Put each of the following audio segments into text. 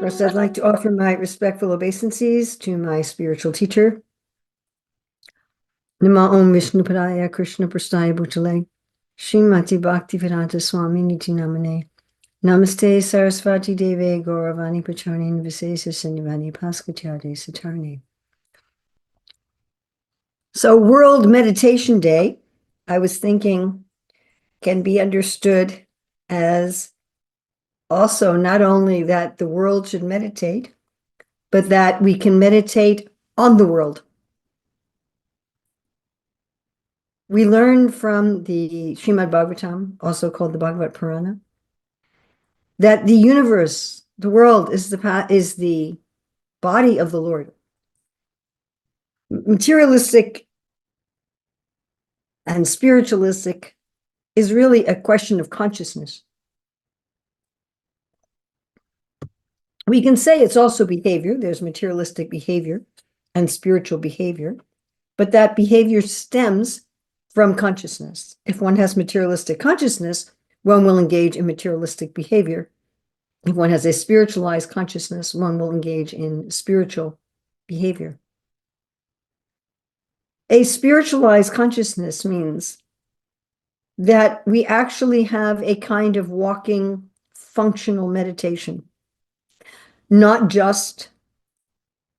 First, I'd like to offer my respectful obeisances to my spiritual teacher. Nama Om Vishnupadaya Krishna Prasthaya Bhutale Srimati Bhaktivedanta Swami Niti Namane Namaste Sarasvati Deve Gauravani Pacharni Visesa Sindhavani Paskatyade Satarni. So World Meditation Day, I was thinking, can be understood as also not only that the world should meditate, but that we can meditate on the world. We learn from the Srimad Bhagavatam, also called the Bhagavad Purana, that the universe, the world, is the body of the Lord. Materialistic and spiritualistic is really a question of consciousness. We can say it's also behavior. There's materialistic behavior and spiritual behavior, but that behavior stems from consciousness. If one has materialistic consciousness, one will engage in materialistic behavior. If one has a spiritualized consciousness, one will engage in spiritual behavior. A spiritualized consciousness means that we actually have a kind of walking functional meditation, not just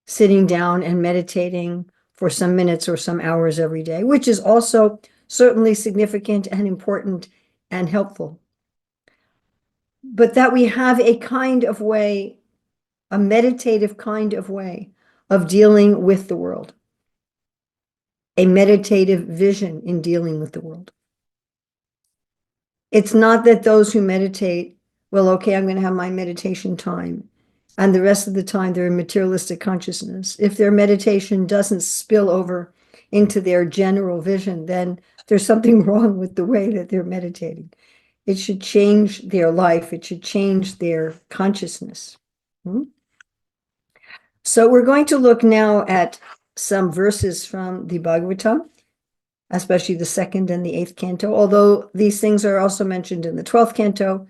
sitting down and meditating for some minutes or some hours every day, which is also certainly significant and important and helpful. But that we have a kind of way, a meditative kind of way of dealing with the world, a meditative vision in dealing with the world. It's not that those who meditate, well, okay, I'm going to have my meditation time, and the rest of the time they're in materialistic consciousness. If their meditation doesn't spill over into their general vision, then there's something wrong with the way that they're meditating. It should change their life. It should change their consciousness. So we're going to look now at some verses from the Bhagavatam, especially the 2nd and the 8th canto, although these things are also mentioned in the 12th canto,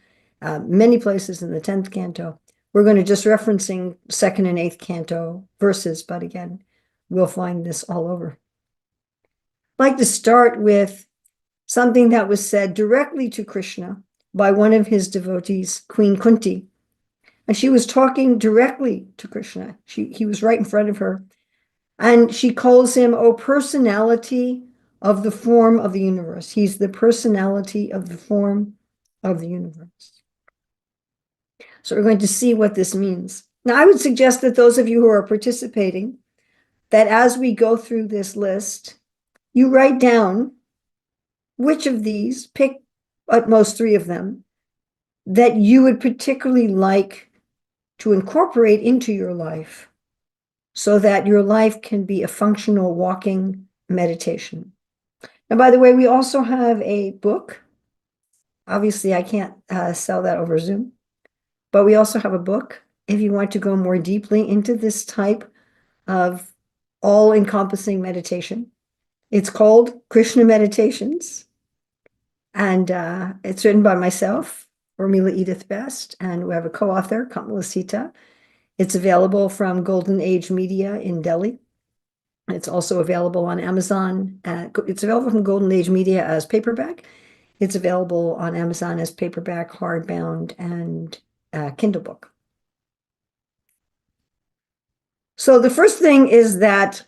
many places in the 10th canto. We're going to just referencing 2nd and 8th canto verses, but again, we'll find this all over. I'd like to start with something that was said directly to Krishna by one of his devotees, Queen Kunti. And she was talking directly to Krishna. He was right in front of her. And she calls him, O personality of the form of the universe. He's the personality of the form of the universe. So we're going to see what this means. Now, I would suggest that those of you who are participating, that as we go through this list, you write down which of these, pick at most 3 of them, that you would particularly like to incorporate into your life so that your life can be a functional walking meditation. Now, by the way, we also have a book. Obviously, I can't sell that over Zoom, but we also have a book if you want to go more deeply into this type of all-encompassing meditation. It's called Krishna Meditations, and it's written by myself, Urmila Edith Best, and we have a co-author, Kamala Sita. It's available from Golden Age Media in Delhi. It's also available on Amazon. It's available from Golden Age Media as paperback. It's available on Amazon as paperback, hardbound, and Kindle book. So the first thing is that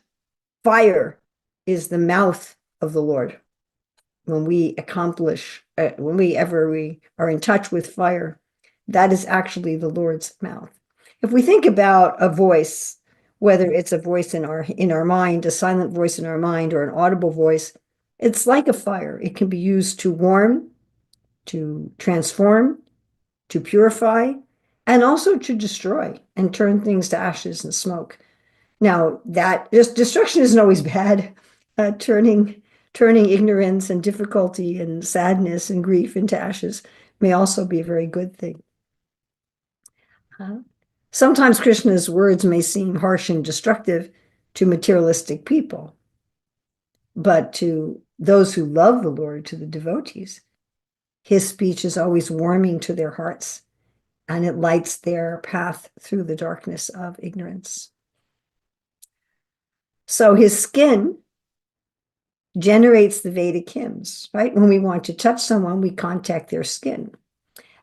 fire is the mouth of the Lord. When we accomplish, when we are in touch with fire, that is actually the Lord's mouth. If we think about a voice, whether it's a voice in our mind, a silent voice in our mind, or an audible voice, it's like a fire. It can be used to warm, to transform, to purify, and also to destroy and turn things to ashes and smoke. Now, that destruction isn't always bad. Turning ignorance and difficulty and sadness and grief into ashes may also be a very good thing. Sometimes Krishna's words may seem harsh and destructive to materialistic people, but to those who love the Lord, to the devotees, his speech is always warming to their hearts. and it lights their path through the darkness of ignorance. So his skin generates the Vedic hymns, right? When we want to touch someone, we contact their skin.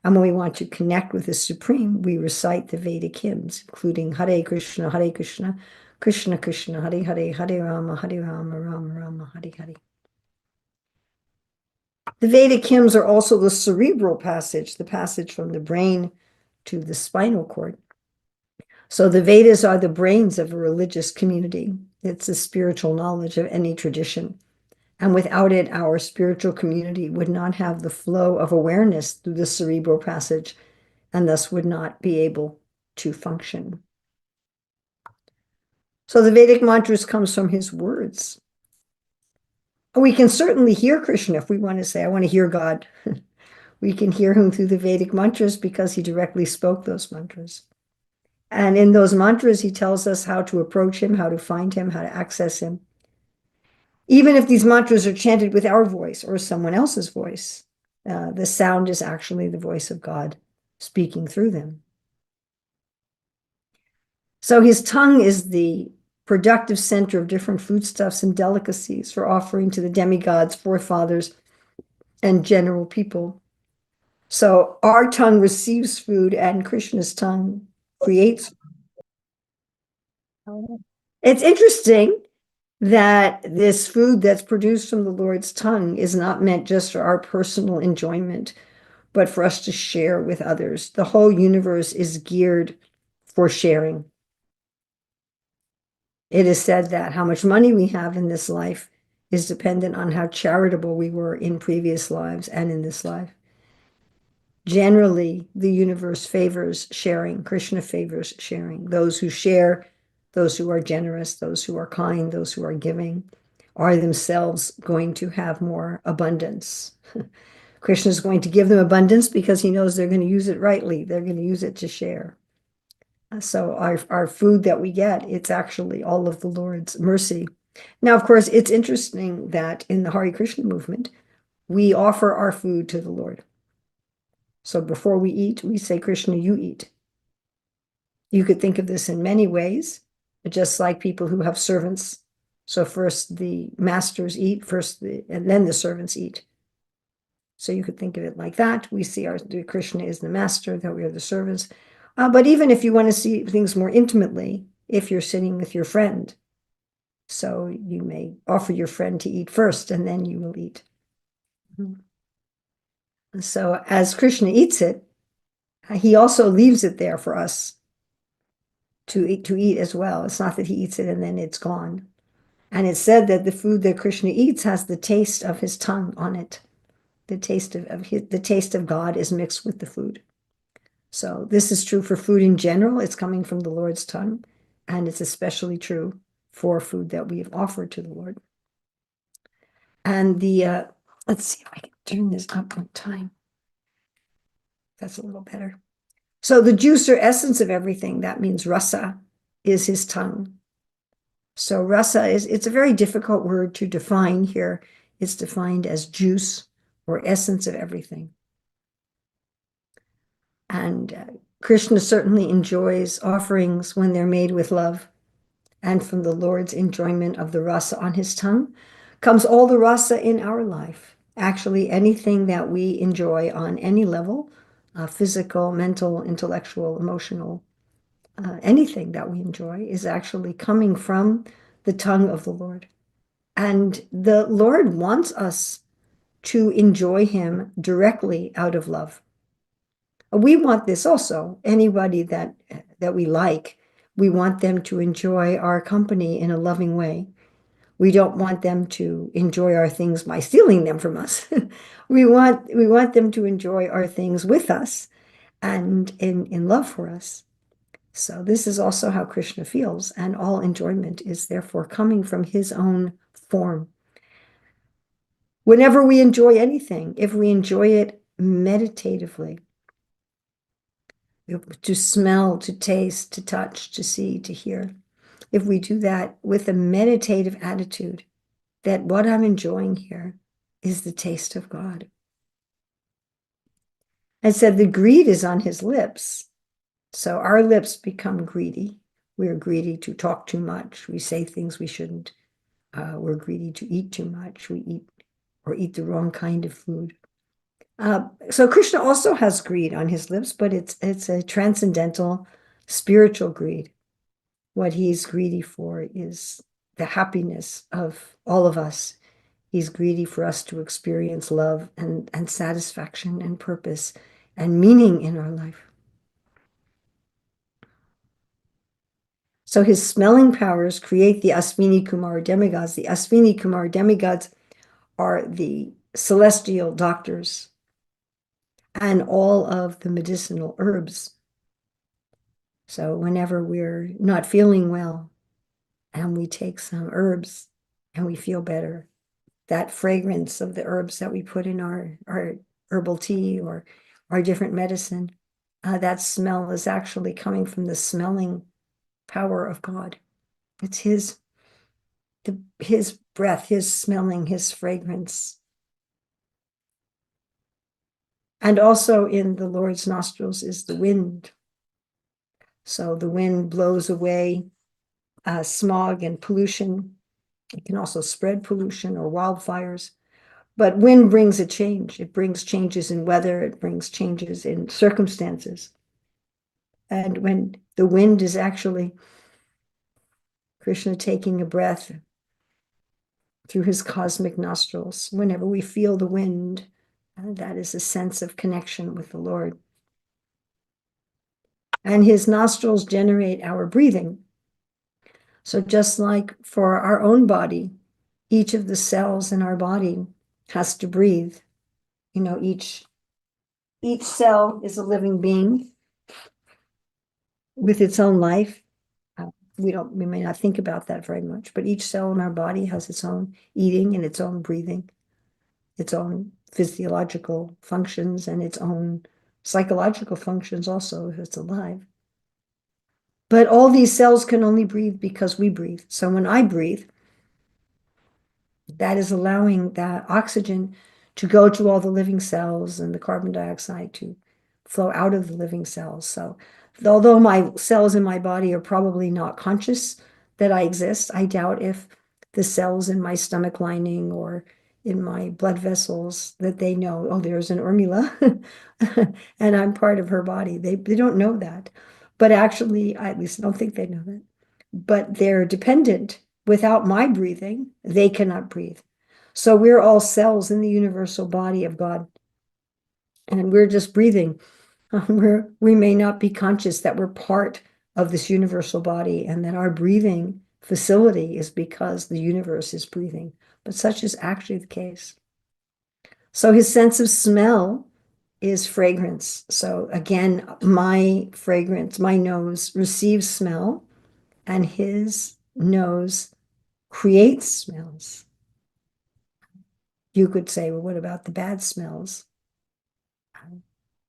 And when we want to connect with the Supreme, we recite the Vedic hymns, including Hare Krishna, Krishna Krishna, Hare Hare, Hare Rama, Rama Rama, Hare Hare. The Vedic hymns are also the cerebral passage, the passage from the brain to the spinal cord. So the Vedas are the brains of a religious community. It's the spiritual knowledge of any tradition. And without it, our spiritual community would not have the flow of awareness through the cerebral passage and thus would not be able to function. So the Vedic mantras comes from his words. We can certainly hear Krishna if we want to say, I want to hear God. We can hear him through the Vedic mantras because he directly spoke those mantras. And in those mantras, he tells us how to approach him, how to find him, how to access him. Even if these mantras are chanted with our voice or someone else's voice, the sound is actually the voice of God speaking through them. So his tongue is the productive center of different foodstuffs and delicacies for offering to the demigods, forefathers, and general people. So our tongue receives food and Krishna's tongue creates. It's interesting that this food that's produced from the Lord's tongue is not meant just for our personal enjoyment, but for us to share with others. The whole universe is geared for sharing. It is said that how much money we have in this life is dependent on how charitable we were in previous lives and in this life. Generally, the universe favors sharing. Krishna favors sharing. Those who share, those who are generous, those who are kind, those who are giving, are themselves going to have more abundance. Krishna is going to give them abundance because he knows they're going to use it rightly. They're going to use it to share. So our food that we get, it's actually all of the Lord's mercy. Now, of course, it's interesting that in the Hare Krishna movement, we offer our food to the Lord. So before we eat, we say, Krishna, you eat. You could think of this in many ways, just like people who have servants. So first the masters eat, and then the servants eat. So you could think of it like that. We see Krishna is the master, that we are the servants. But even if you want to see things more intimately, if you're sitting with your friend, so you may offer your friend to eat first, and then you will eat. So as Krishna eats it, he also leaves it there for us to eat as well. It's not that he eats it and then it's gone. And it's said that the food that Krishna eats has the taste of his tongue on it. The taste the taste of God is mixed with the food. So this is true for food in general. It's coming from the Lord's tongue, and it's especially true for food that we have offered to the Lord. And let's see if I can turn this up on time. That's a little better. So the juice or essence of everything, that means rasa, is his tongue. So rasa it's a very difficult word to define here. It's defined as juice or essence of everything. And Krishna certainly enjoys offerings when they're made with love. And from the Lord's enjoyment of the rasa on his tongue comes all the rasa in our life. Actually, anything that we enjoy on any level, physical, mental, intellectual, emotional, anything that we enjoy is actually coming from the tongue of the Lord. And the Lord wants us to enjoy him directly out of love. We want this also. Anybody that we like, we want them to enjoy our company in a loving way. We don't want them to enjoy our things by stealing them from us. We want them to enjoy our things with us and in love for us. So this is also how Krishna feels, and all enjoyment is therefore coming from his own form. Whenever we enjoy anything, if we enjoy it meditatively, to smell, to taste, to touch, to see, to hear, if we do that with a meditative attitude, that what I'm enjoying here is the taste of God. and said the greed is on his lips. So our lips become greedy. We're greedy to talk too much. We say things we shouldn't. We're greedy to eat too much. We eat the wrong kind of food. So Krishna also has greed on his lips, but it's a transcendental spiritual greed. What he's greedy for is the happiness of all of us. He's greedy for us to experience love and satisfaction and purpose and meaning in our life. So his smelling powers create the Aswini Kumar demigods. The Aswini Kumar demigods are the celestial doctors and all of the medicinal herbs. So whenever we're not feeling well and we take some herbs and we feel better, that fragrance of the herbs that we put in our herbal tea or our different medicine, that smell is actually coming from the smelling power of God. It's his breath, his smelling, his fragrance. And also in the Lord's nostrils is the wind. So the wind blows away smog and pollution. It can also spread pollution or wildfires. But wind brings a change. It brings changes in weather. It brings changes in circumstances. And when the wind is actually Krishna taking a breath through his cosmic nostrils, whenever we feel the wind, that is a sense of connection with the Lord. And his nostrils generate our breathing. So just like for our own body, each of the cells in our body has to breathe. You know, each cell is a living being with its own life. We may not think about that very much, but each cell in our body has its own eating and its own breathing, its own physiological functions and its own psychological functions also if it's alive. But all these cells can only breathe because we breathe. So when I breathe, that is allowing that oxygen to go to all the living cells and the carbon dioxide to flow out of the living cells. So although my cells in my body are probably not conscious that I exist, I doubt if the cells in my stomach lining or in my blood vessels that they know, oh, there's an Urmila and I'm part of her body. They don't know that. But actually, I at least don't think they know that. But they're dependent. Without my breathing, they cannot breathe. So we're all cells in the universal body of God. And we're just breathing. We may not be conscious that we're part of this universal body and that our breathing facility is because the universe is breathing. But such is actually the case. So his sense of smell is fragrance. So again, my fragrance, my nose receives smell, and his nose creates smells. You could say, well, what about the bad smells?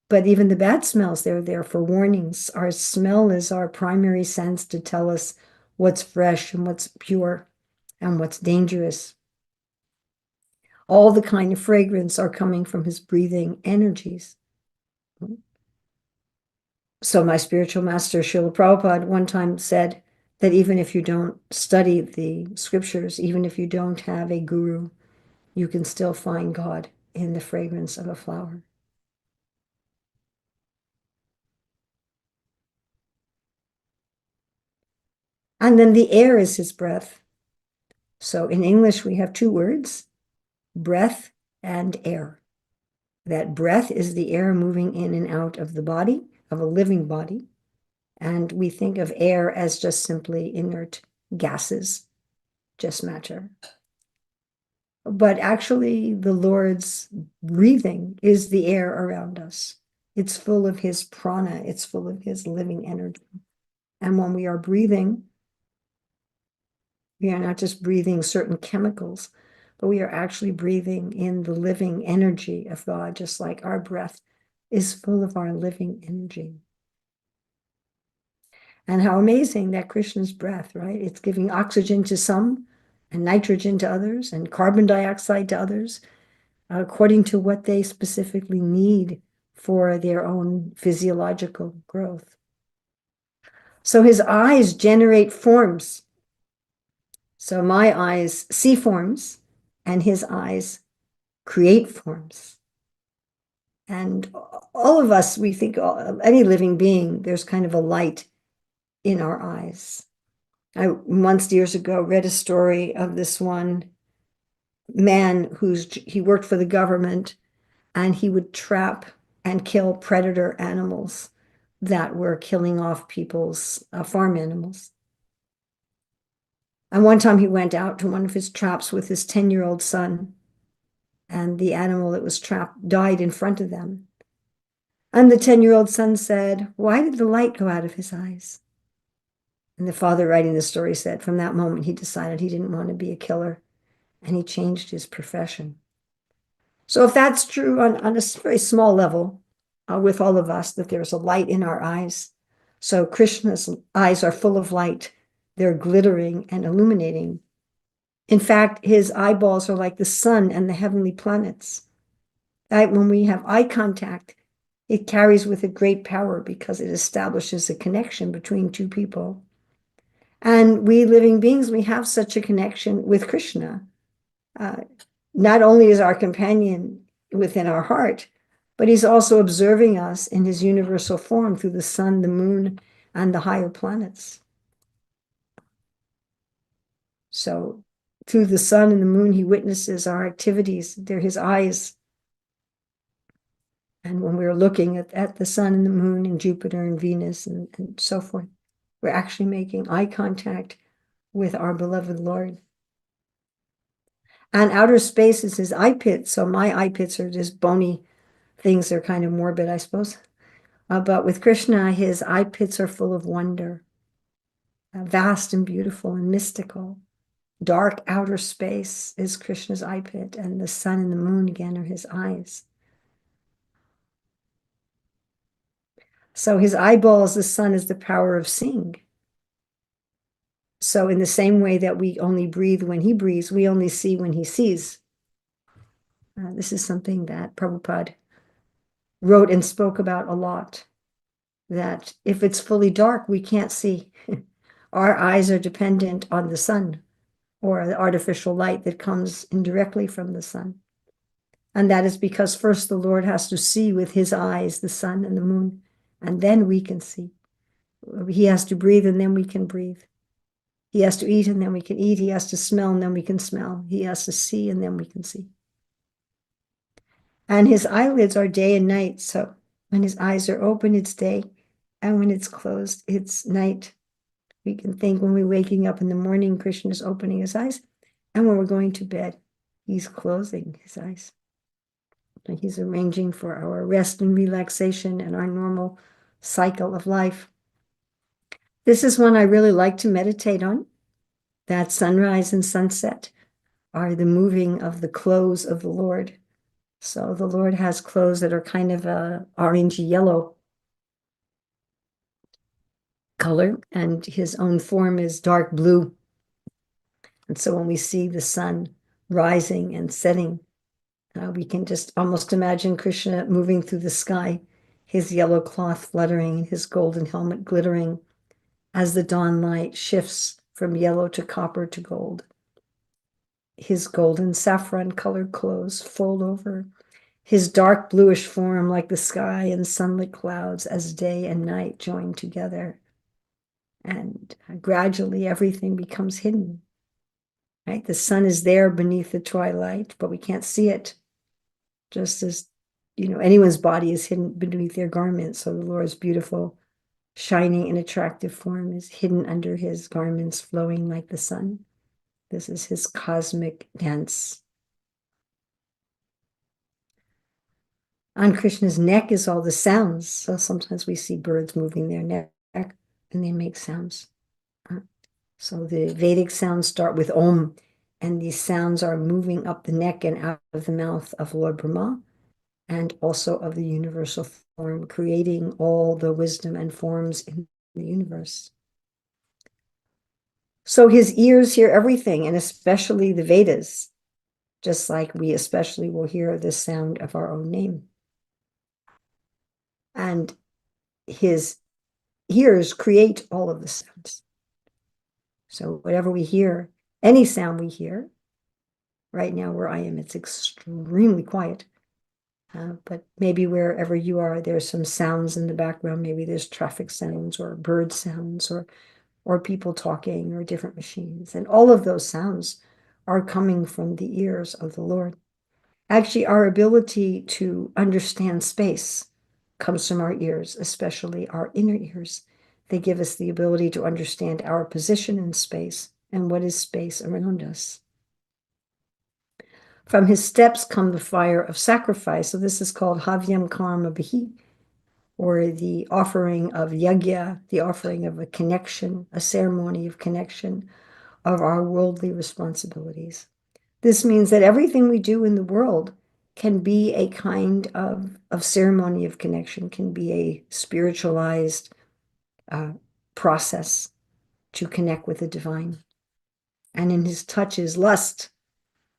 But even the bad smells, they're there for warnings. Our smell is our primary sense to tell us what's fresh and what's pure and what's dangerous. All the kind of fragrance are coming from his breathing energies. So my spiritual master, Srila Prabhupada, one time said that even if you don't study the scriptures, even if you don't have a guru, you can still find God in the fragrance of a flower. And then the air is his breath. So in English, we have two words, breath and air. That breath is the air moving in and out of the body, of a living body. And we think of air as just simply inert gases, just matter. But actually, the Lord's breathing is the air around us. It's full of his prana, it's full of his living energy. And when we are breathing, we are not just breathing certain chemicals, but we are actually breathing in the living energy of God, just like our breath is full of our living energy. And how amazing that Krishna's breath, right? It's giving oxygen to some and nitrogen to others and carbon dioxide to others, according to what they specifically need for their own physiological growth. So his eyes generate forms. So my eyes see forms, and his eyes create forms. And all of us, we think, any living being, there's kind of a light in our eyes. I once years ago read a story of this one man he worked for the government, and he would trap and kill predator animals that were killing off people's farm animals. And one time he went out to one of his traps with his 10-year-old son, and the animal that was trapped died in front of them. And the 10-year-old son said, "Why did the light go out of his eyes?" And the father writing the story said, from that moment, he decided he didn't want to be a killer, and he changed his profession. So if that's true on a very small level with all of us, that there's a light in our eyes. So Krishna's eyes are full of light. They're glittering and illuminating. In fact, his eyeballs are like the sun and the heavenly planets. When we have eye contact, it carries with it great power because it establishes a connection between two people. And we living beings, we have such a connection with Krishna. Not only is our companion within our heart, but he's also observing us in his universal form through the sun, the moon, and the higher planets. So through the sun and the moon, he witnesses our activities. They're his eyes. And when we're looking at the sun and the moon and Jupiter and Venus and so forth, we're actually making eye contact with our beloved Lord. And outer space is his eye pits. So my eye pits are just bony things. They're kind of morbid, I suppose. But with Krishna, his eye pits are full of wonder, vast and beautiful and mystical. Dark outer space is Krishna's eye pit, and the sun and the moon again are his eyes. So his eyeballs, the sun, is the power of seeing. So in the same way that we only breathe when he breathes, we only see when he sees. This is something that Prabhupada wrote and spoke about a lot, that if it's fully dark, we can't see. Our eyes are dependent on the sun or the artificial light that comes indirectly from the sun. And that is because first the Lord has to see with his eyes, the sun and the moon, and then we can see. He has to breathe and then we can breathe. He has to eat and then we can eat. He has to smell and then we can smell. He has to see and then we can see. And his eyelids are day and night. So when his eyes are open, it's day. And when it's closed, it's night. We can think when we're waking up in the morning, Krishna is opening his eyes. And when we're going to bed, he's closing his eyes. And he's arranging for our rest and relaxation and our normal cycle of life. This is one I really like to meditate on. That sunrise and sunset are the moving of the clothes of the Lord. So the Lord has clothes that are kind of a orangey yellow color, and his own form is dark blue. And so when we see the sun rising and setting, we can just almost imagine Krishna moving through the sky, his yellow cloth fluttering, his golden helmet glittering as the dawn light shifts from yellow to copper to gold. His golden saffron colored clothes fold over, his dark bluish form like the sky and sunlit clouds as day and night join together. And gradually everything becomes hidden, right? The sun is there beneath the twilight, but we can't see it. Just as, anyone's body is hidden beneath their garments. So the Lord's beautiful, shining and attractive form is hidden under his garments, flowing like the sun. This is his cosmic dance. On Krishna's neck is all the sounds. So sometimes we see birds moving their neck and they make sounds. So the Vedic sounds start with Om, and these sounds are moving up the neck and out of the mouth of Lord Brahma, and also of the universal form, creating all the wisdom and forms in the universe. So his ears hear everything, and especially the Vedas, just like we especially will hear the sound of our own name. and his ears create all of the sounds. So whatever we hear, any sound we hear, right now where I am, it's extremely quiet. But maybe wherever you are, there's some sounds in the background. Maybe there's traffic sounds or bird sounds or people talking or different machines. And all of those sounds are coming from the ears of the Lord. Actually, our ability to understand space comes from our ears, especially our inner ears. They give us the ability to understand our position in space and what is space around us. From his steps come the fire of sacrifice. So this is called Havyam Karma Bihi, or the offering of yagya, the offering of a connection, a ceremony of connection of our worldly responsibilities. This means that everything we do in the world can be a kind of ceremony of connection, can be a spiritualized process to connect with the divine. And in his touch is lust.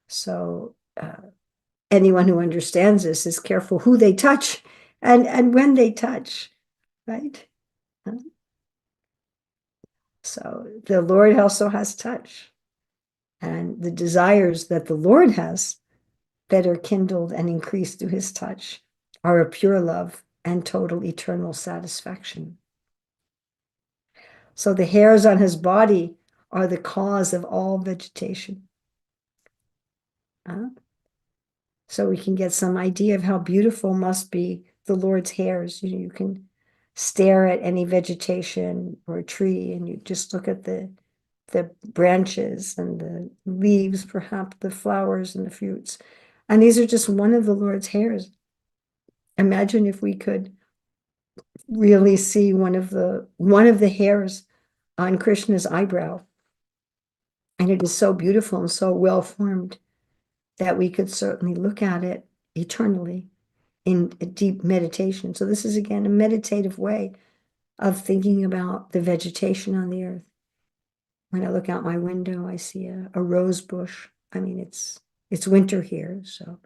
So anyone who understands this is careful who they touch and when they touch, right? So the Lord also has touch. And the desires that the Lord has that are kindled and increased through his touch are a pure love and total eternal satisfaction. So the hairs on his body are the cause of all vegetation. So we can get some idea of how beautiful must be the Lord's hairs. You can stare at any vegetation or a tree and you just look at the branches and the leaves, perhaps the flowers and the fruits. And these are just one of the Lord's hairs. Imagine if we could really see one of the hairs on Krishna's eyebrow. And it is so beautiful and so well formed that we could certainly look at it eternally in a deep meditation. So this is again a meditative way of thinking about the vegetation on the earth. When I look out my window, I see a rose bush. I mean, it's winter here, so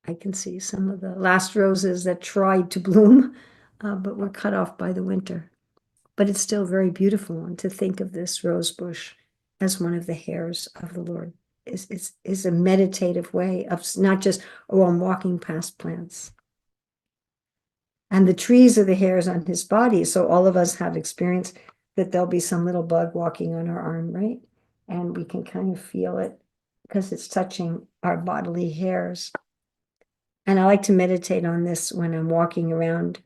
I can see some of the last roses that tried to bloom, but were cut off by the winter. But it's still very beautiful, and to think of this rose bush as one of the hairs of the Lord is a meditative way of not just, oh, I'm walking past plants. And the trees are the hairs on his body. So all of us have experienced that there'll be some little bug walking on our arm, right? And we can kind of feel it because it's touching our bodily hairs. And I like to meditate on this when I'm walking around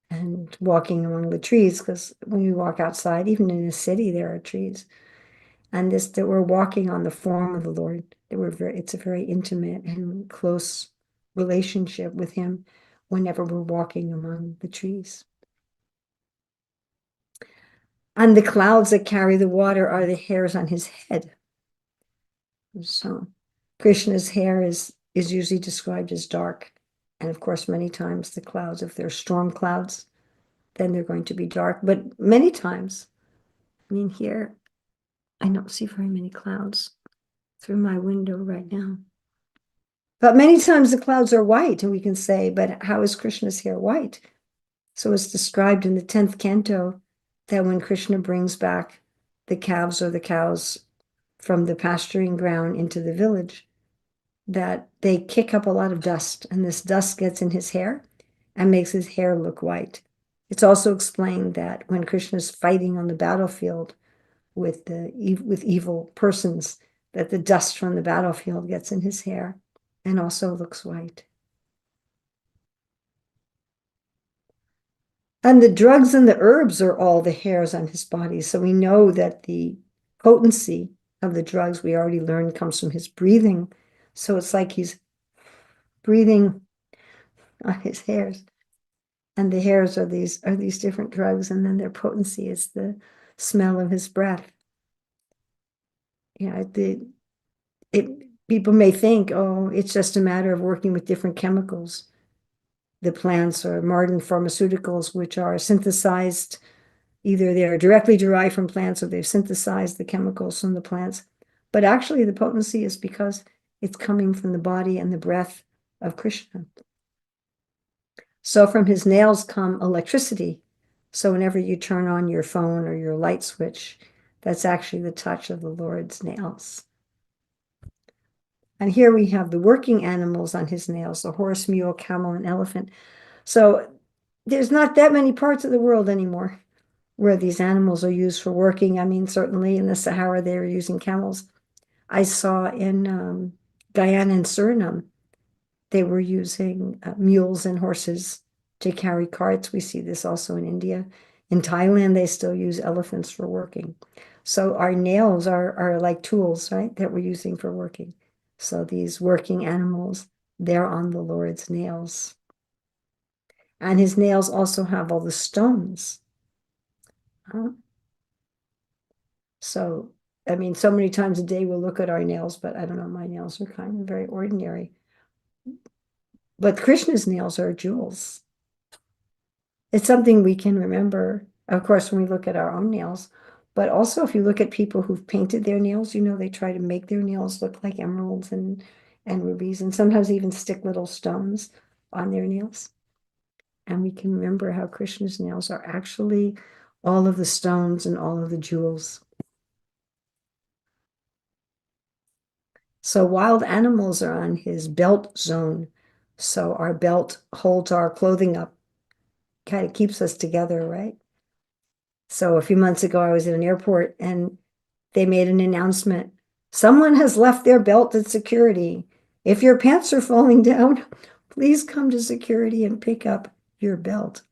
and walking among the trees, because when we walk outside, even in a city, there are trees. And this, that we're walking on the form of the Lord, it's a very intimate and close relationship with him whenever we're walking among the trees. And the clouds that carry the water are the hairs on his head. So Krishna's hair is usually described as dark. And of course, many times the clouds, if they're storm clouds, then they're going to be dark. But many times, I mean, here, I don't see very many clouds through my window right now. But many times the clouds are white, and we can say, but how is Krishna's hair white? So it's described in the 10th canto that when Krishna brings back the calves or the cows from the pasturing ground into the village, that they kick up a lot of dust, and this dust gets in his hair and makes his hair look white. It's also explained that when Krishna's fighting on the battlefield with evil persons, that the dust from the battlefield gets in his hair and also looks white. And the drugs and the herbs are all the hairs on his body. So we know that the potency of the drugs we already learned comes from his breathing. So it's like he's breathing on his hairs. And the hairs are these different drugs, and then their potency is the smell of his breath. Yeah, people may think, oh, it's just a matter of working with different chemicals. The plants or modern pharmaceuticals, which are synthesized, either they're directly derived from plants or they've synthesized the chemicals from the plants. But actually, the potency is because it's coming from the body and the breath of Krishna. So from his nails come electricity. So whenever you turn on your phone or your light switch, that's actually the touch of the Lord's nails. And here we have the working animals on his nails, the horse, mule, camel, and elephant. So there's not that many parts of the world anymore where these animals are used for working. I mean, certainly in the Sahara, they were using camels. I saw in Guyana and Suriname, they were using mules and horses to carry carts. We see this also in India. In Thailand, they still use elephants for working. So our nails are like tools, right, that we're using for working. So these working animals, they're on the Lord's nails. And his nails also have all the stones. So, I mean, so many times a day we'll look at our nails, but I don't know, my nails are kind of very ordinary. But Krishna's nails are jewels. It's something we can remember, of course, when we look at our own nails, but also if you look at people who've painted their nails, they try to make their nails look like emeralds and rubies, and sometimes even stick little stones on their nails. And we can remember how Krishna's nails are actually all of the stones and all of the jewels. So wild animals are on his belt zone. So our belt holds our clothing up, kind of keeps us together, right? So a few months ago, I was at an airport and they made an announcement. Someone has left their belt at security. If your pants are falling down, please come to security and pick up your belt.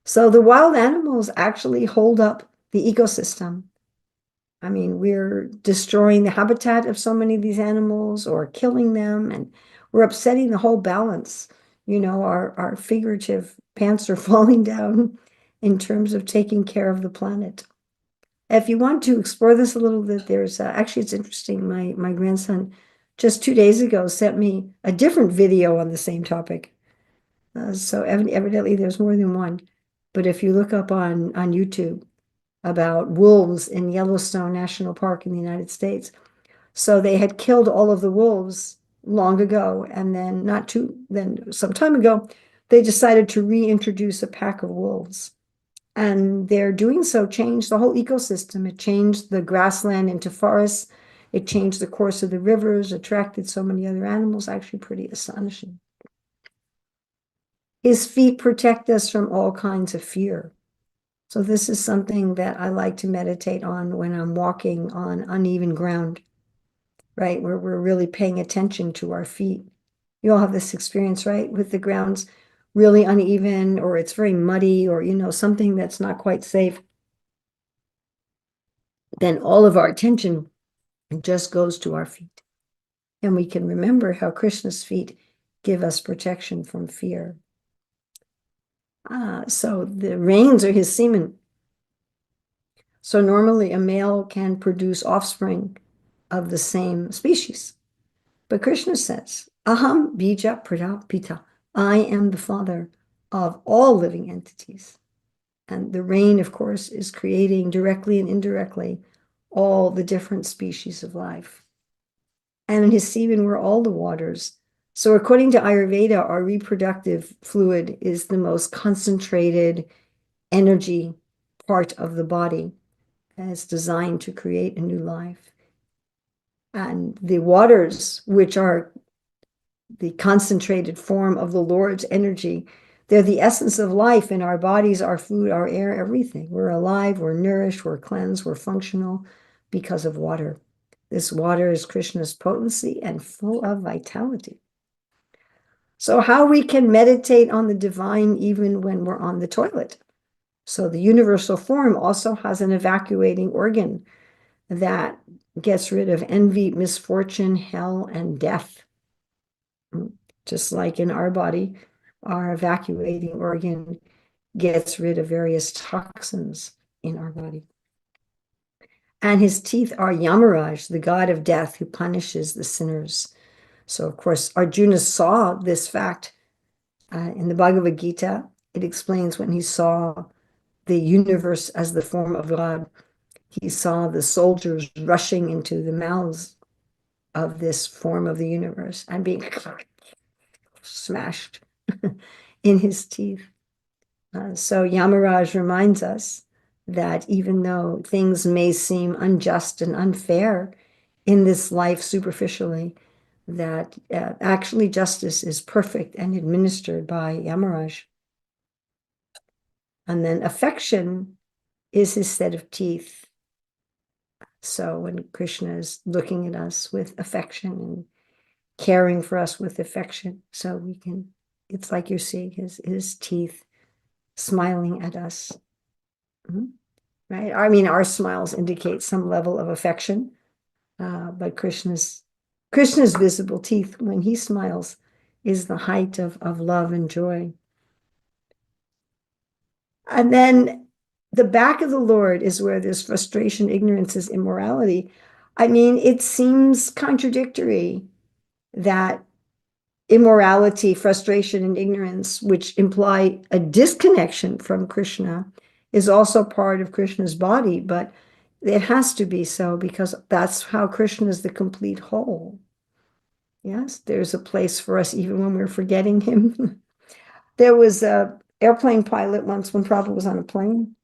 So the wild animals actually hold up the ecosystem. I mean, we're destroying the habitat of so many of these animals or killing them, and we're upsetting the whole balance. Our figurative pants are falling down in terms of taking care of the planet. If you want to explore this a little bit, there's actually, it's interesting. My grandson just 2 days ago sent me a different video on the same topic. So evidently there's more than one. But if you look up on YouTube about wolves in Yellowstone National Park in the United States, so they had killed all of the wolves long ago, and then some time ago, they decided to reintroduce a pack of wolves. And their doing so changed the whole ecosystem. It changed the grassland into forests. It changed the course of the rivers, attracted so many other animals, actually pretty astonishing. His feet protect us from all kinds of fear. So this is something that I like to meditate on when I'm walking on uneven ground, right? Where we're really paying attention to our feet. You all have this experience, right? With the grounds really uneven, or it's very muddy, or, something that's not quite safe. Then all of our attention just goes to our feet. And we can remember how Krishna's feet give us protection from fear. So the reins are his semen. So normally a male can produce offspring of the same species. But Krishna says, Aham bija pradapita. I am the father of all living entities. And the rain, of course, is creating directly and indirectly all the different species of life. And in his semen were all the waters. So according to Ayurveda, our reproductive fluid is the most concentrated energy part of the body, and it's designed to create a new life. And the waters, which are the concentrated form of the Lord's energy, they're the essence of life in our bodies, our food, our air, everything. We're alive, we're nourished, we're cleansed, we're functional because of water. This water is Krishna's potency and full of vitality. So how we can meditate on the divine even when we're on the toilet. So the universal form also has an evacuating organ that gets rid of envy, misfortune, hell, and death. Just like in our body, our evacuating organ gets rid of various toxins in our body. And his teeth are Yamaraj, the god of death, who punishes the sinners. So, of course, Arjuna saw this fact in the Bhagavad Gita. It explains when he saw the universe as the form of God, he saw the soldiers rushing into the mouths of this form of the universe and being smashed in his teeth. So Yamaraj reminds us that even though things may seem unjust and unfair in this life superficially, that actually justice is perfect and administered by Yamaraj. And then affection is his set of teeth. So when Krishna is looking at us with affection and caring for us with affection, so we can, it's like you're seeing his teeth smiling at us. Right? I mean, our smiles indicate some level of affection, but Krishna's visible teeth when he smiles is the height of love and joy. And then the back of the Lord is where there's frustration, ignorance is immorality. I mean, it seems contradictory that immorality, frustration, and ignorance, which imply a disconnection from Krishna, is also part of Krishna's body, but it has to be so because that's how Krishna is the complete whole. Yes, there's a place for us even when we're forgetting him. There was a airplane pilot once when Prabhupada was on a plane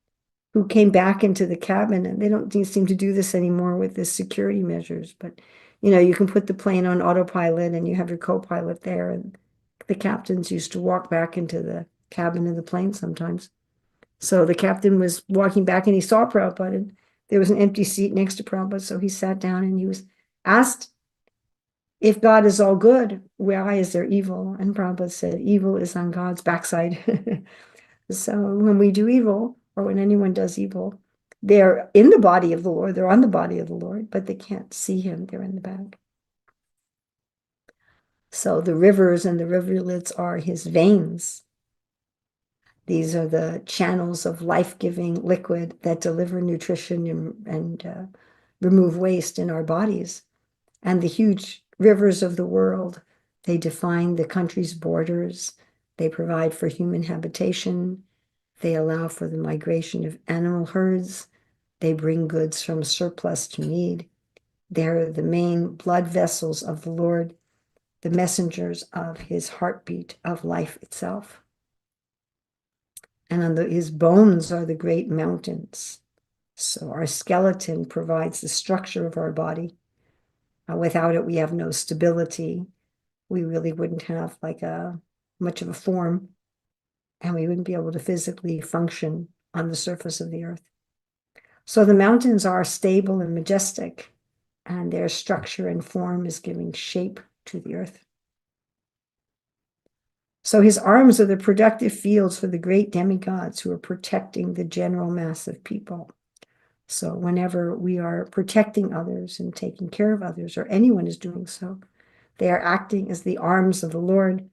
who came back into the cabin, and they don't seem to do this anymore with the security measures, but you can put the plane on autopilot and you have your co-pilot there, and the captains used to walk back into the cabin of the plane sometimes. So the captain was walking back and he saw Prabhupada, and there was an empty seat next to Prabhupada, so he sat down and he was asked, if God is all good, why is there evil? And Prabhupada said, evil is on God's backside. So when we do evil, or when anyone does evil, they're in the body of the Lord, they're on the body of the Lord, but they can't see him, they're in the back. So the rivers and the rivulets are his veins. These are the channels of life-giving liquid that deliver nutrition and remove waste in our bodies. And the huge rivers of the world, they define the country's borders, they provide for human habitation, they allow for the migration of animal herds, they bring goods from surplus to need. They're the main blood vessels of the Lord, the messengers of his heartbeat of life itself. And his bones are the great mountains. So our skeleton provides the structure of our body. Without it, we have no stability. We really wouldn't have much of a form, and we wouldn't be able to physically function on the surface of the earth. So the mountains are stable and majestic, and their structure and form is giving shape to the earth. So his arms are the productive fields for the great demigods who are protecting the general mass of people. So whenever we are protecting others and taking care of others, or anyone is doing so, they are acting as the arms of the Lord.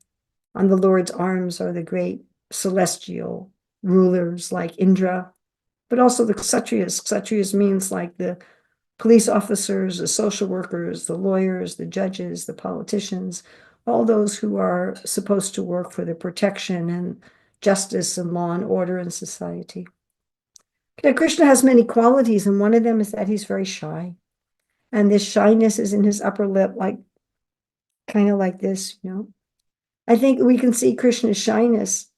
On the Lord's arms are the great celestial rulers like Indra, but also the Kshatriyas. Kshatriyas means like the police officers, the social workers, the lawyers, the judges, the politicians, all those who are supposed to work for the protection and justice and law and order in society. Now, Krishna has many qualities, and one of them is that he's very shy. And this shyness is in his upper lip, kind of like this, I think we can see Krishna's shyness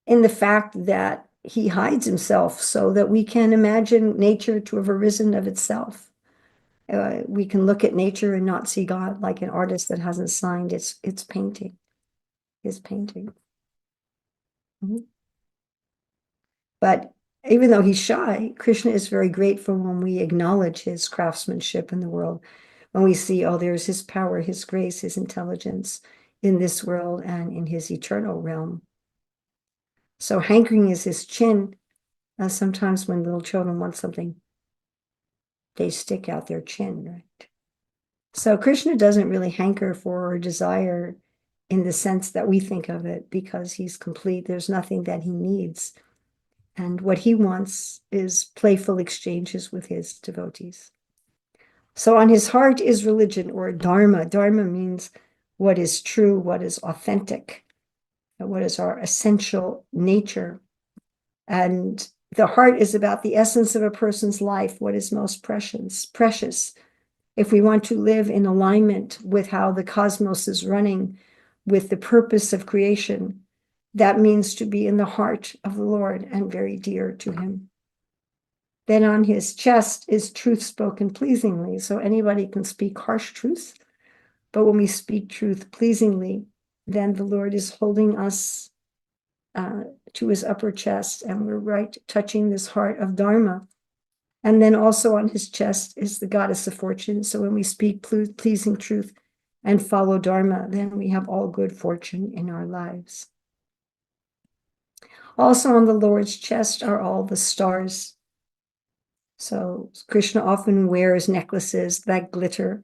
in the fact that he hides himself so that we can imagine nature to have arisen of itself. We can look at nature and not see God, like an artist that hasn't signed its painting, his painting. But even though he's shy, Krishna is very grateful when we acknowledge his craftsmanship in the world, when we see, oh, there's his power, his grace, his intelligence in this world and in his eternal realm. So hankering is his chin. Sometimes when little children want something, they stick out their chin, right? So Krishna doesn't really hanker for or desire in the sense that we think of it, because he's complete. There's nothing that he needs. And what he wants is playful exchanges with his devotees. So on his heart is religion, or dharma. Dharma means what is true, what is authentic, what is our essential nature. And the heart is about the essence of a person's life, what is most precious. If we want to live in alignment with how the cosmos is running, with the purpose of creation, That means to be in the heart of the Lord and very dear to him. Then on his chest is truth spoken pleasingly. So anybody can speak harsh truth, but when we speak truth pleasingly, then the Lord is holding us to his upper chest, and we're right touching this heart of Dharma. And then also on his chest is the goddess of fortune. So when we speak pleasing truth and follow Dharma, then we have all good fortune in our lives. Also on the Lord's chest are all the stars. So Krishna often wears necklaces that glitter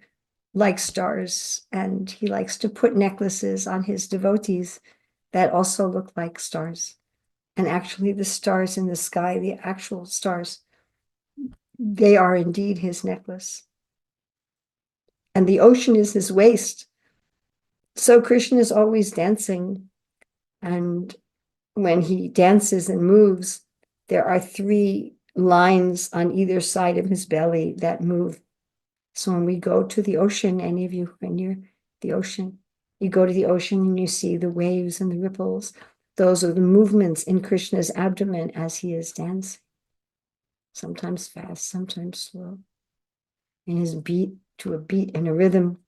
like stars, and he likes to put necklaces on his devotees that also look like stars. And actually the stars in the sky, the actual stars, they are indeed his necklace. And the ocean is his waist. So Krishna is always dancing. And when he dances and moves, there are 3 lines on either side of his belly that move. So when we go to the ocean, any of you who are near the ocean, you go to the ocean and you see the waves and the ripples. Those are the movements in Krishna's abdomen as he is dancing. Sometimes fast, sometimes slow. In his beat, to a beat and a rhythm.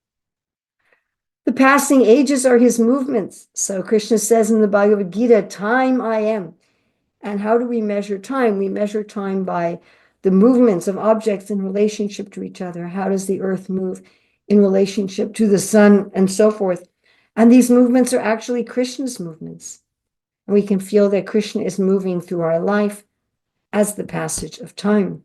The passing ages are his movements. So Krishna says in the Bhagavad Gita, time I am. And how do we measure time? We measure time by the movements of objects in relationship to each other. How does the earth move in relationship to the sun and so forth? And these movements are actually Krishna's movements. And we can feel that Krishna is moving through our life as the passage of time.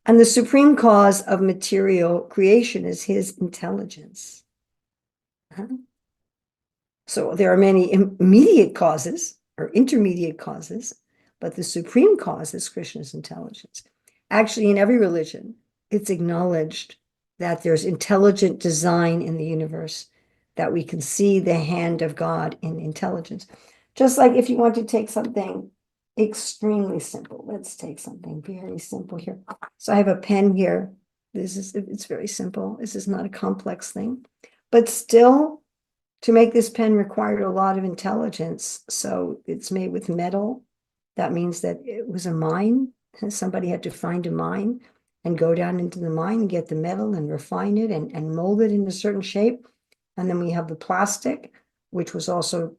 And the supreme cause of material creation is his intelligence. So there are many immediate causes or intermediate causes, but the supreme cause is Krishna's intelligence. Actually, in every religion, it's acknowledged that there's intelligent design in the universe, that we can see the hand of God in intelligence. Just like if you want to take something extremely simple, let's take something very simple here. So I have a pen here. It's very simple. This is not a complex thing, but still, to make this pen required a lot of intelligence. So it's made with metal. That means that it was a mine. Somebody had to find a mine and go down into the mine and get the metal and refine it and mold it in a certain shape. And then we have the plastic, which was also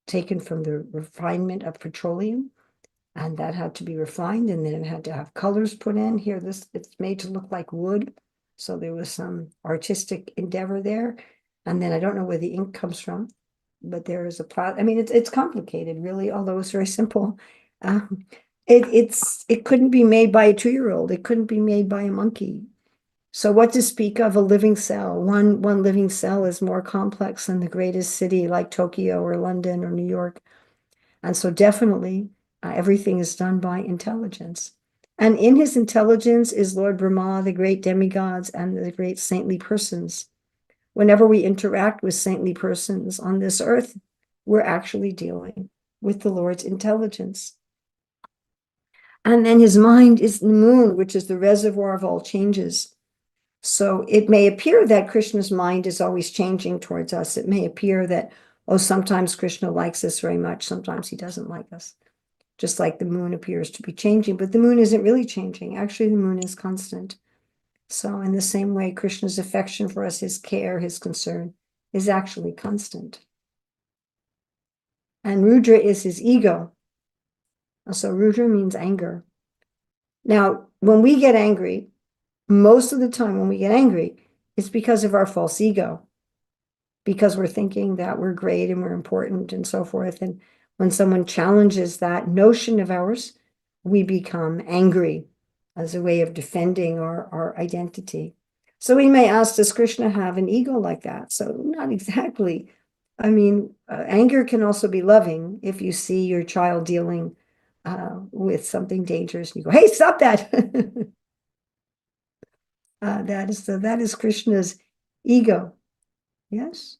taken from the refinement of petroleum. And that had to be refined, and then it had to have colors put in. Here, it's made to look like wood. So there was some artistic endeavor there. And then I don't know where the ink comes from, but there is it's complicated, really, although it's very simple. It couldn't be made by a 2-year-old. It couldn't be made by a monkey. So what to speak of a living cell? One living cell is more complex than the greatest city like Tokyo or London or New York. And so definitely everything is done by intelligence. And in his intelligence is Lord Brahma, the great demigods, and the great saintly persons. Whenever we interact with saintly persons on this earth, we're actually dealing with the Lord's intelligence. And then his mind is the moon, which is the reservoir of all changes. So it may appear that Krishna's mind is always changing towards us. It may appear that, sometimes Krishna likes us very much, sometimes he doesn't like us. Just like the moon appears to be changing, but the moon isn't really changing. Actually, the moon is constant. So in the same way, Krishna's affection for us, his care, his concern, is actually constant. And Rudra is his ego. So Rudra means anger. Now, when we get angry, most of the time when we get angry, it's because of our false ego, because we're thinking that we're great and we're important and so forth. And when someone challenges that notion of ours, we become angry as a way of defending our identity. So we may ask, does Krishna have an ego like that? So not exactly. I mean, anger can also be loving. If you see your child dealing with something dangerous, and you go, hey, stop that. That is Krishna's ego. Yes.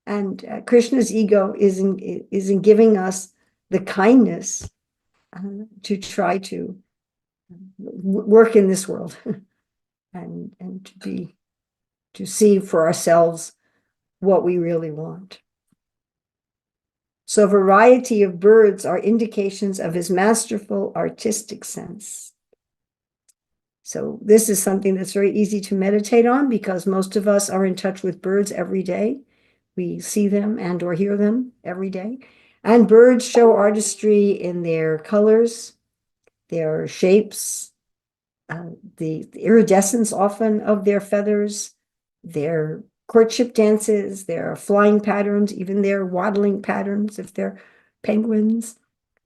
And Krishna's ego is in giving us the kindness to try to work in this world and to see for ourselves what we really want. So a variety of birds are indications of his masterful artistic sense. So this is something that's very easy to meditate on because most of us are in touch with birds every day. We see them and or hear them every day. And birds show artistry in their colors, their shapes, the iridescence often of their feathers, their courtship dances, their flying patterns, even their waddling patterns if they're penguins,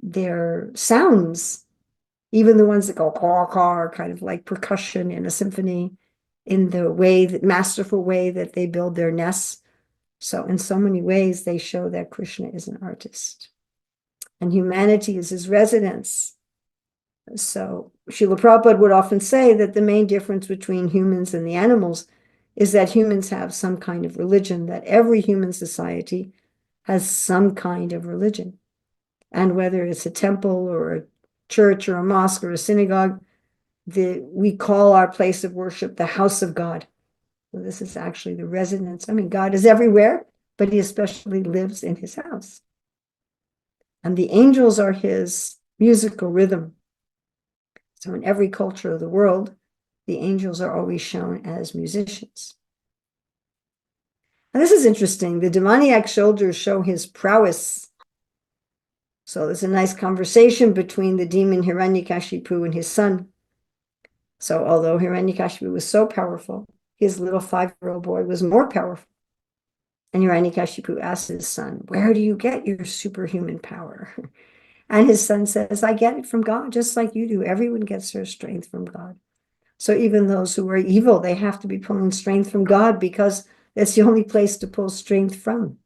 their sounds, even the ones that go caw caw are kind of like percussion in a symphony, in the way that masterful way that they build their nests. So in so many ways, they show that Krishna is an artist and humanity is his residence. So Srila Prabhupada would often say that the main difference between humans and the animals is that humans have some kind of religion, that every human society has some kind of religion. And whether it's a temple or a church or a mosque or a synagogue, we call our place of worship the house of God. So this is actually the residence. I mean, God is everywhere, but he especially lives in his house. And the angels are his musical rhythm. So in every culture of the world, the angels are always shown as musicians. And this is interesting. The demoniac shoulders show his prowess. So there's a nice conversation between the demon Hiranyakashipu and his son. So although Hiranyakashipu was so powerful, his little 5-year-old boy was more powerful. And Hiranyakashipu asked his son, "Where do you get your superhuman power?" And his son says, "I get it from God, just like you do. Everyone gets their strength from God." So even those who are evil, they have to be pulling strength from God because that's the only place to pull strength from.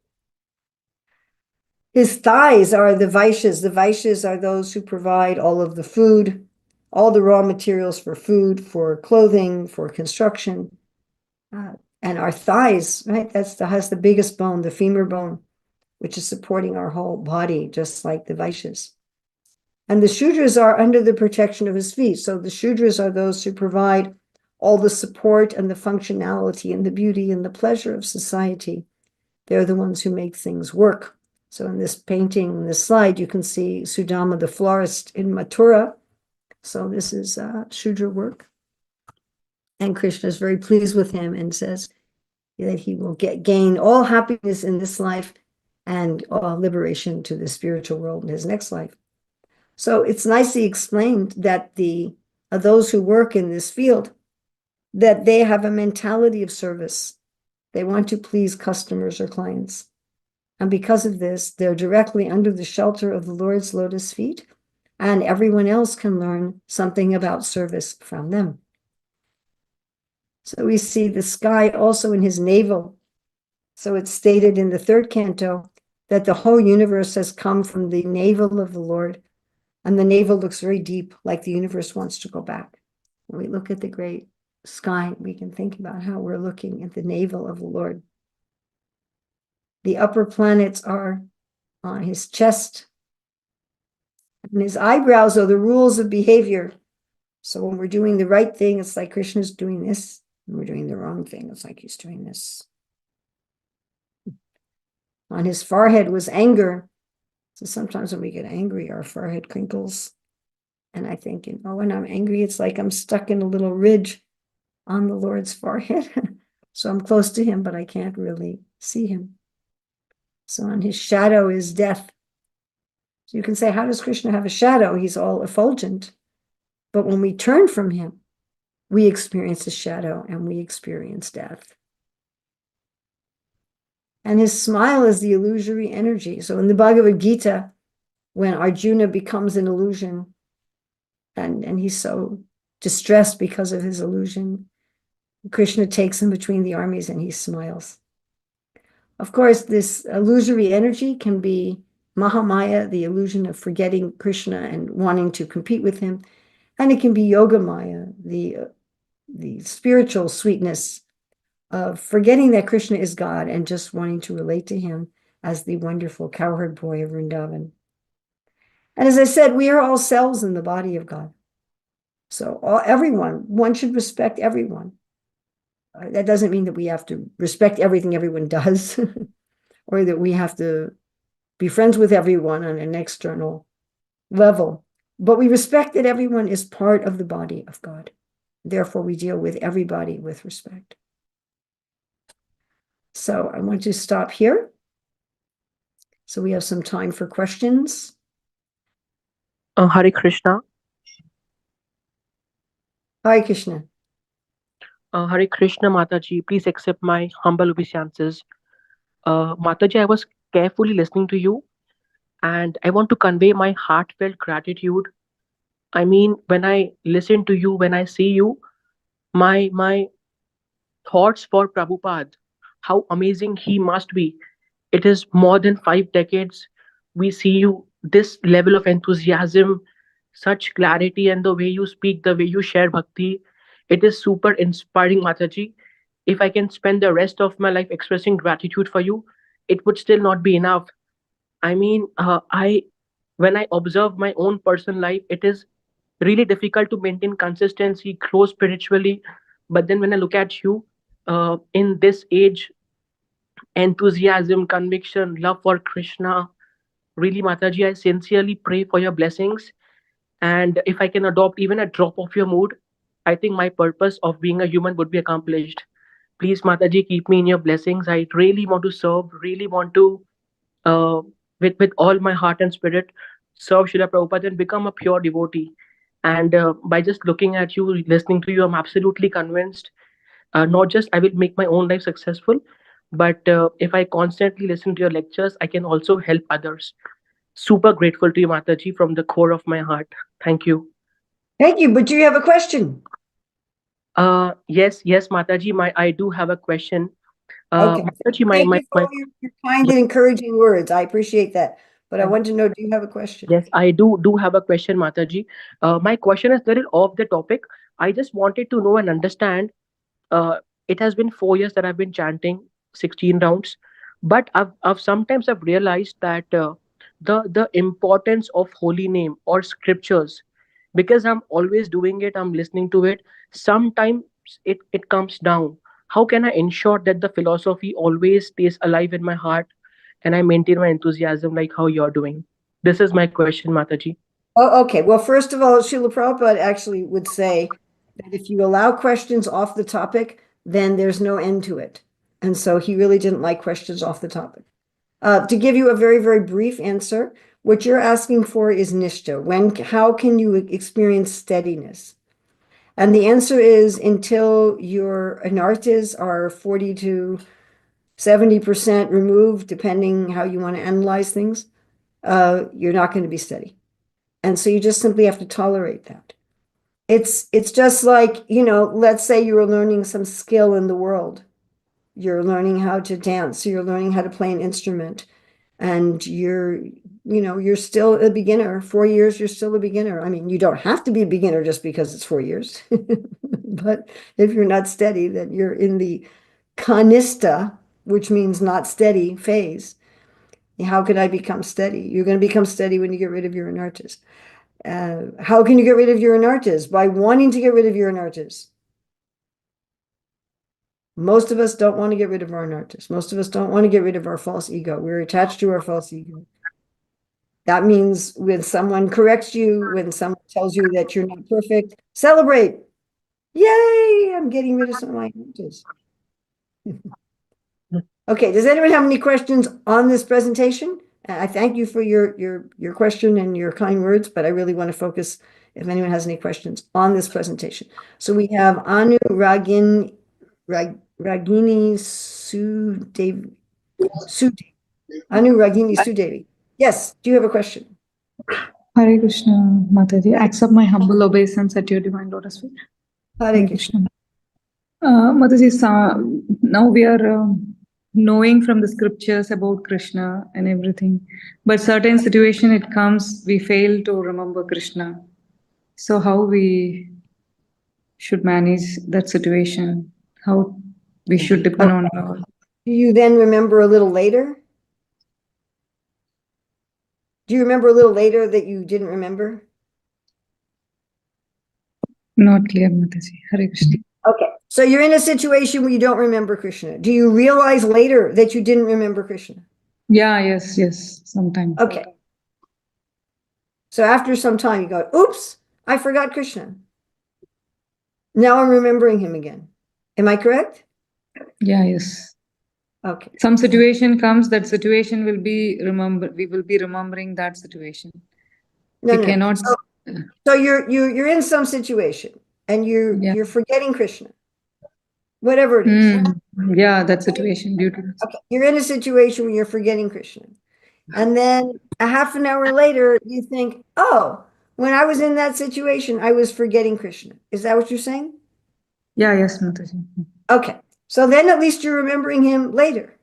His thighs are the Vaishyas. The Vaishyas are those who provide all of the food, all the raw materials for food, for clothing, for construction. And our thighs, right? Has the biggest bone, the femur bone, which is supporting our whole body, just like the Vaishyas. And the Shudras are under the protection of his feet. So the Shudras are those who provide all the support and the functionality and the beauty and the pleasure of society. They're the ones who make things work. So in this painting, in this slide, you can see Sudama the florist in Mathura. So this is Shudra work. And Krishna is very pleased with him and says that he will gain all happiness in this life and liberation to the spiritual world in his next life. So it's nicely explained that those who work in this field, that they have a mentality of service. They want to please customers or clients. And because of this, they're directly under the shelter of the Lord's lotus feet, and everyone else can learn something about service from them. So we see the sky also in his navel. So it's stated in the 3rd canto that the whole universe has come from the navel of the Lord. And the navel looks very deep, like the universe wants to go back. When we look at the great sky, we can think about how we're looking at the navel of the Lord. The upper planets are on his chest. And his eyebrows are the rules of behavior. So when we're doing the right thing, it's like Krishna's doing this. When we're doing the wrong thing, it's like he's doing this. On his forehead was anger. So sometimes when we get angry, our forehead crinkles. And I think, when I'm angry, it's like I'm stuck in a little ridge on the Lord's forehead. So I'm close to him, but I can't really see him. So on his shadow is death. So you can say, how does Krishna have a shadow? He's all effulgent. But when we turn from him, we experience a shadow and we experience death. And his smile is the illusory energy. So in the Bhagavad Gita, when Arjuna becomes an illusion, and he's so distressed because of his illusion, Krishna takes him between the armies and he smiles. Of course, this illusory energy can be Mahamaya, the illusion of forgetting Krishna and wanting to compete with him. And it can be Yogamaya, the spiritual sweetness of forgetting that Krishna is God and just wanting to relate to him as the wonderful cowherd boy of Vrindavan. And as I said, we are all cells in the body of God. So one should respect everyone. That doesn't mean that we have to respect everything everyone does, or that we have to be friends with everyone on an external level, but we respect that everyone is part of the body of God. Therefore, we deal with everybody with respect. So I want to stop here. So we have some time for questions. Hare Krishna. Hi, Krishna. Hare Krishna, Mataji. Please accept my humble obeisances. Mataji, I was carefully listening to you and I want to convey my heartfelt gratitude. I mean, when I listen to you, when I see you, my thoughts for Prabhupada, how amazing he must be. It is more than 5 decades. We see you, this level of enthusiasm, such clarity, and the way you speak, the way you share bhakti. It is super inspiring, Mataji. If I can spend the rest of my life expressing gratitude for you, it would still not be enough. I mean, I when I observe my own personal life, it is really difficult to maintain consistency, grow spiritually. But then when I look at you, in this age, enthusiasm, conviction, love for Krishna, really, Mataji, I sincerely pray for your blessings. And if I can adopt even a drop of your mood, I think my purpose of being a human would be accomplished. Please, Mataji, keep me in your blessings. I really want to serve, really want to, uh, with all my heart and spirit, serve Srila Prabhupada and become a pure devotee. And by just looking at you, listening to you, I'm absolutely convinced. Not just I will make my own life successful, but if I constantly listen to your lectures, I can also help others. Super grateful to you, Mataji, from the core of my heart. Thank you. Thank you. But do you have a question? Yes, Mataji, I do have a question. Okay. Mataji, Thank you for all your kind and encouraging words. I appreciate that. But I want to know, do you have a question? yes, I do have a question, Mataji. My question is little off the topic. I just wanted to know and understand. It has been 4 years that I've been chanting 16 rounds, but I've sometimes I've realized that the importance of holy name or scriptures, because I'm always doing it, I'm listening to it. Sometimes it comes down. How can I ensure that the philosophy always stays alive in my heart and I maintain my enthusiasm like how you're doing? This is my question, Mataji. Oh, okay. Well, first of all, Srila Prabhupada actually would say that if you allow questions off the topic, then there's no end to it. And so he really didn't like questions off the topic. To give you a very, very brief answer, what you're asking for is nishta. How can you experience steadiness? And the answer is until your anartas are 40 to 70% removed, depending how you want to analyze things, you're not going to be steady. And so you just simply have to tolerate that. It's just like, let's say you were learning some skill in the world. You're learning how to dance, you're learning how to play an instrument, and you're still a beginner. 4 years, you're still a beginner. I mean, you don't have to be a beginner just because it's 4 years. But if you're not steady, then you're in the kanista, which means not steady phase. How can I become steady? You're going to become steady when you get rid of your anartas. How can you get rid of your anartas? By wanting to get rid of your anartas. Most of us don't want to get rid of our anartas. Most of us don't want to get rid of our false ego. We're attached to our false ego. That means when someone corrects you, when someone tells you that you're not perfect, celebrate. Yay, I'm getting rid of some of my anartas. Okay, does anyone have any questions on this presentation? I thank you for your question and your kind words, but I really want to focus if anyone has any questions on this presentation. So we have Ragini Sudevi. Ragini Sudevi. Yes, do you have a question? Hare Krishna, Mataji. I accept my humble obeisance at your divine lotus feet. Hare Krishna. Mataji, now we are knowing from the scriptures about Krishna and everything, but certain situation it comes, we fail to remember Krishna. So how we should manage that situation? How we should depend on God? Do you then remember a little later? Do you remember a little later that you didn't remember? Not clear, Mataji. Hare Krishna. Okay, so you're in a situation where you don't remember Krishna. Do you realize later that you didn't remember Krishna? Yeah, yes, sometimes. Okay. So after some time, you go, oops, I forgot Krishna. Now I'm remembering him again. Am I correct? Yeah, yes. Okay. Some situation comes, that situation will be we will be remembering that situation. No, We no. cannot. So you're in some situation and Yeah. you're forgetting Krishna, whatever it is. Yeah, that situation due to. Okay. You're in a situation where you're forgetting Krishna. And then a half an hour later, you think, oh, when I was in that situation, I was forgetting Krishna. Is that what you're saying? Yeah, yes, Mataji. Okay. So then at least you're remembering him later.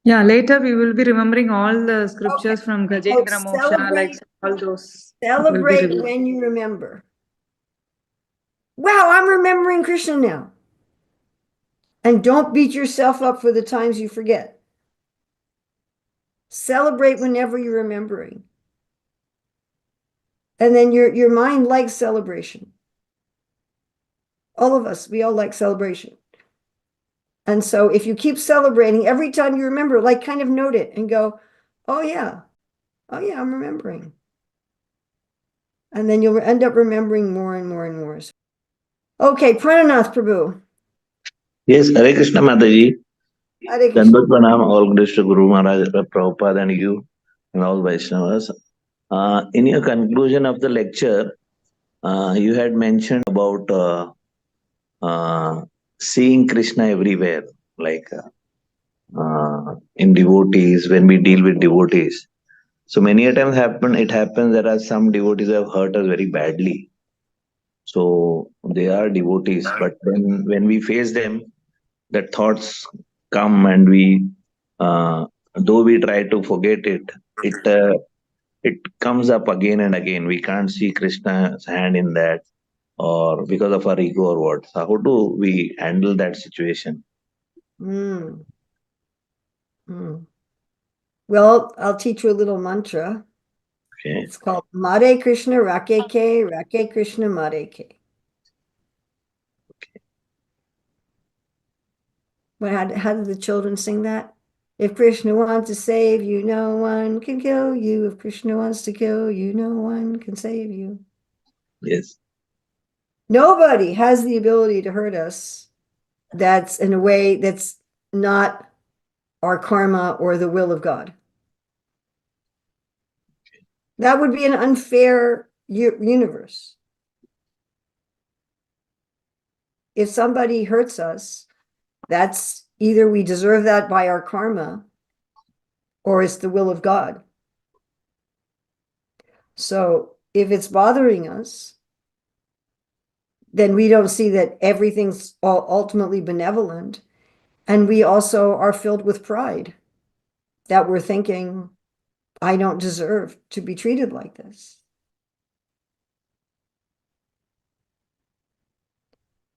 Yeah, later we will be remembering all the scriptures from So Gajendra Moksha, like all those. will be celebrate revealed. when you remember. Wow, I'm remembering Krishna now. And don't beat yourself up for the times you forget. Celebrate whenever you're remembering. And then your mind likes celebration. All of us, we all like celebration. And so if you keep celebrating every time you remember, like kind of note it and go, oh yeah, I'm remembering. And then you'll end up remembering more and more and more. Okay, Prananath Prabhu. Yes, Hare Krishna Mataji. Hare Krishna. Dandat Pranam, all grace to Guru Maharaj, Prabhupada and you and all Vaishnavas. In your conclusion of the lecture, you had mentioned about seeing Krishna everywhere, like in devotees, when we deal with devotees. So many a times it happens there are some devotees who have hurt us very badly. So they are devotees, but then when we face them, that thoughts come and we though we try to forget it comes up again and again. We can't see Krishna's hand in that, or because of our ego or what. So how do we handle that situation? Mm. Mm. Well, I'll teach you a little mantra. Okay. It's called Mare Krishna Rake Krishna Mare Ke. How did the children sing that? If Krishna wants to save you, no one can kill you. If Krishna wants to kill you, no one can save you. Yes. Nobody has the ability to hurt us. That's in a way that's not our karma or the will of God. That would be an unfair universe. If somebody hurts us, that's either we deserve that by our karma or it's the will of God. So if it's bothering us, then we don't see that everything's ultimately benevolent. And we also are filled with pride that we're thinking, I don't deserve to be treated like this.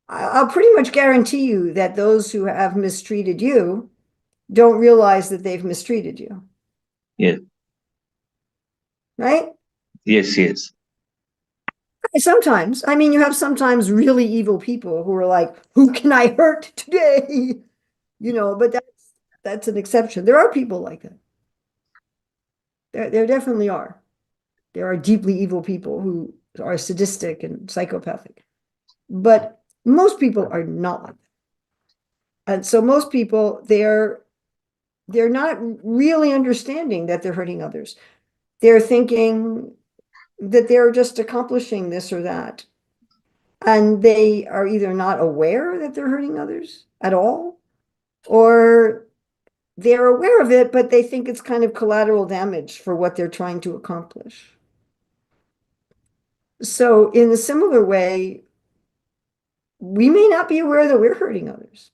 I'll pretty much guarantee you that those who have mistreated you don't realize that they've mistreated you. Yes. Right? Yes. Sometimes, I mean, you have sometimes really evil people who are like, who can I hurt today? But that's an exception. There are people like that. There definitely are. There are deeply evil people who are sadistic and psychopathic. But most people are not like that. And so most people, they're not really understanding that they're hurting others. They're thinking that they're just accomplishing this or that. And they are either not aware that they're hurting others at all, or they're aware of it, but they think it's kind of collateral damage for what they're trying to accomplish. So in a similar way, we may not be aware that we're hurting others.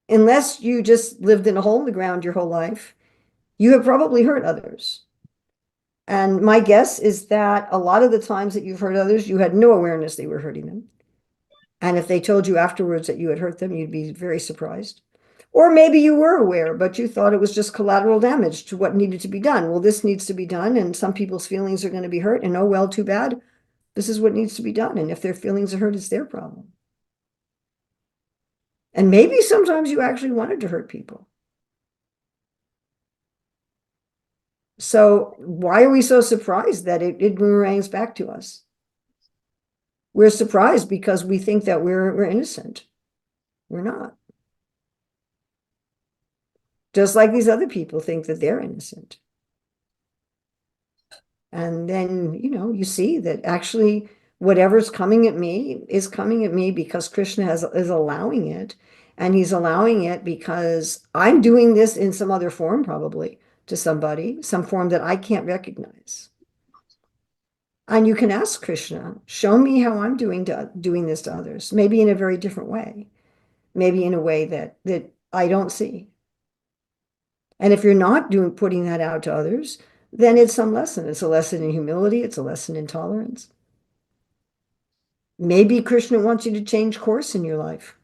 Unless you just lived in a hole in the ground your whole life, you have probably hurt others. And my guess is that a lot of the times that you've hurt others, you had no awareness they were hurting them. And if they told you afterwards that you had hurt them, you'd be very surprised. Or maybe you were aware, but you thought it was just collateral damage to what needed to be done. Well, this needs to be done, and some people's feelings are going to be hurt, and oh, well, too bad. This is what needs to be done. And if their feelings are hurt, it's their problem. And maybe sometimes you actually wanted to hurt people. So why are we so surprised that it boomerangs back to us? We're surprised because we think that we're innocent. We're not. Just like these other people think that they're innocent. And then, you see that actually whatever's coming at me is coming at me because Krishna is allowing it. And he's allowing it because I'm doing this in some other form, probably to somebody, some form that I can't recognize. And you can ask Krishna, show me how I'm doing this to others, maybe in a very different way, maybe in a way that I don't see. And if you're not putting that out to others, then it's some lesson. It's a lesson in humility. It's a lesson in tolerance. Maybe Krishna wants you to change course in your life.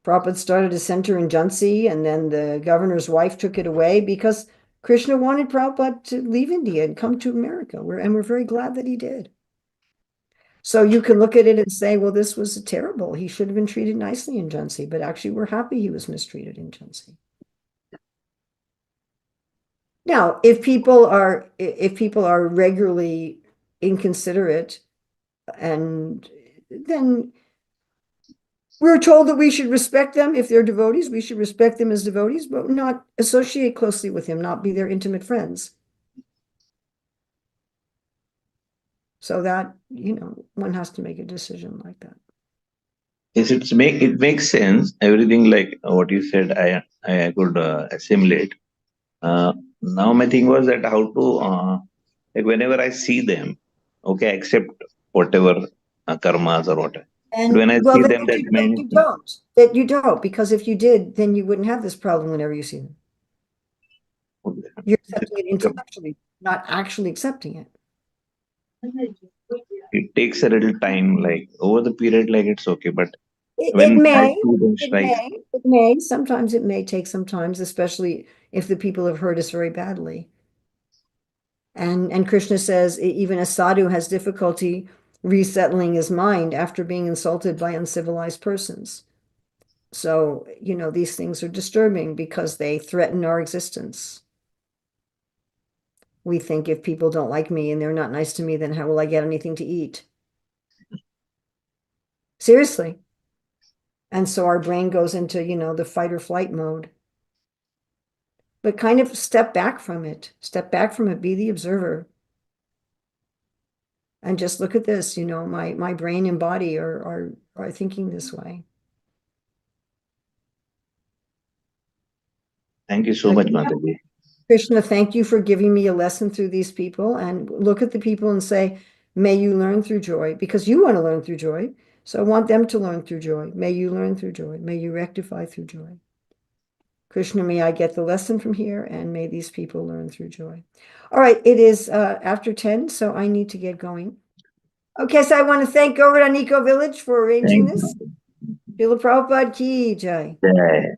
Prabhupada started a center in Jhansi, and then the governor's wife took it away because Krishna wanted Prabhupada to leave India and come to America. And we're very glad that he did. So you can look at it and say, well, this was terrible. He should have been treated nicely in Jhansi, but actually we're happy he was mistreated in Jhansi. Now, if people are regularly inconsiderate, and then we're told that we should respect them. If they're devotees, we should respect them as devotees, but not associate closely with him, not be their intimate friends. So that, one has to make a decision like that. Yes, it makes sense. Everything like what you said, I could assimilate. Now my thing was that how to like whenever I see them, okay, I accept whatever karmas or whatever. And But when I well, see that them, that you means don't. That you don't, because if you did, then you wouldn't have this problem whenever you see them. You're accepting it intellectually, not actually accepting it. it takes a little time. Like over the period, like it's okay. But It when I may, see them it strike, may, it may. Sometimes it may take some time, especially if the people have hurt us very badly. And Krishna says even a sadhu has difficulty resettling his mind after being insulted by uncivilized persons. So, these things are disturbing because they threaten our existence. We think if people don't like me and they're not nice to me, then how will I get anything to eat? Seriously. And so our brain goes into, the fight or flight mode. But kind of step back from it. Step back from it. Be the observer. And just look at this, my brain and body are thinking this way. thank you so much, Mataji. Krishna, thank you for giving me a lesson through these people, and look at the people and say, may you learn through joy, because you want to learn through joy. So I want them to learn through joy. May you learn through joy. May you rectify through joy. Krishna, may I get the lesson from here, and may these people learn through joy. All right, it is after 10, so I need to get going. Okay, so I want to thank Govardhan Eco Village for arranging Thank this. you. Srila Prabhupada ki jai. Jai.